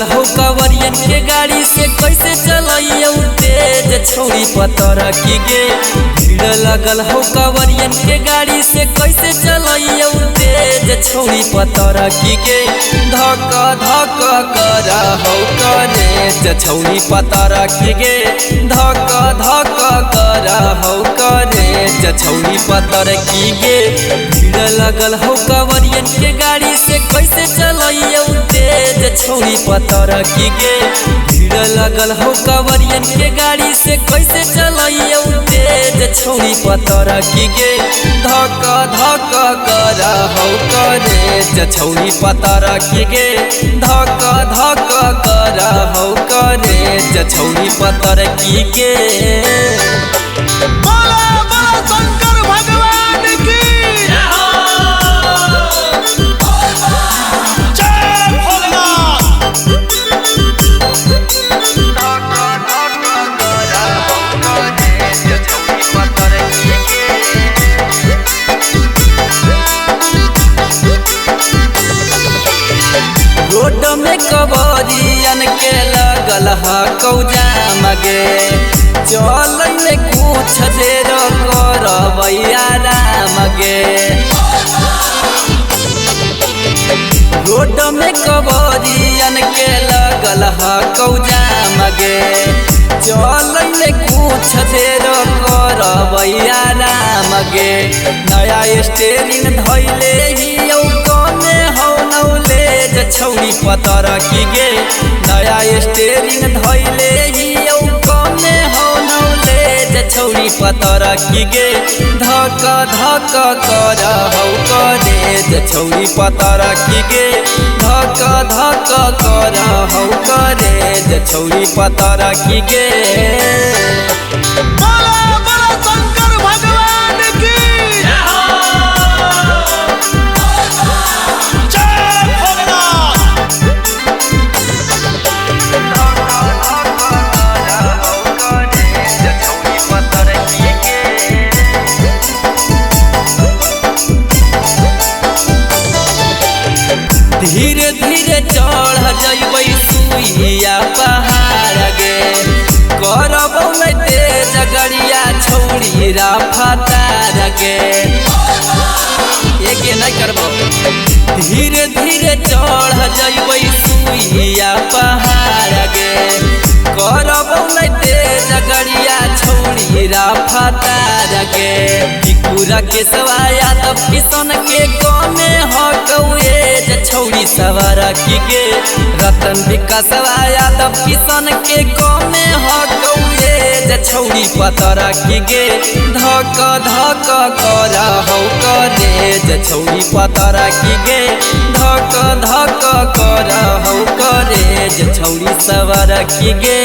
लगल हो कवरियन के गाड़ी से कैसे चलइयो तेज छौरी पतर की गे। भीड़ लगल हो कवरियन के गाड़ी से कैसे चलइयो तेज छौरी पतर की गे। धक धक कर हो करे छौरी पतर की गे। धक धक कर हो करे छौरी पतर की गे। भीड़ लगल हो कवरियन के गाड़ी से कैसे चलइयो तेज छौरी पतर की गे। भीड़ लगल हो कवरियन के गाड़ी से कैसे चलइयो तेज छौरी पतर की गे। धक धक कर हो करे छौरी पतर की गे। धक धक कर हो करे छौरी पतर की गे। शंकर भगवान की रोड में कवरियन के लगल हा कौजाम गे। चल में कुछ देर करबैया राम गे। रोड में कवरियन के लगल हा कौजाम गे। चल में कुछ देर करबैया राम गे। नया स्टेरिंग धैले ही कमे हौ नौलेज छौरी पतर की गे। नया स्टेरिंग धैले ही कमे हौ नौलेज छौरी पतर की गे। धक धक कर हौ करे छौरी पतर की गे। धक धक कर हौ करे छौरी पतर की गे। शंकर भगवान की धीरे धीरे चढ़ जइबै सुइया पहाड़ गे। करबौ नै तेज गड़िया छौरी रफ्तार गे। एके नहीं करबौ। धीरे धीरे चढ़ जइबै सुइया पहाड़ गे। करबौ नै तेज गड़िया छौरी रफ्तार गे। पूरा के सवाया तब किसन के कमे हकौए छौरी सवार की गे। रतन विकास सवाया तब किसन के कमे हकौए छौरी पतर की गे। धक धक कर हौ करे छौरी पतर की गे। धक धक कर हौ करे छौरी सवार की गे।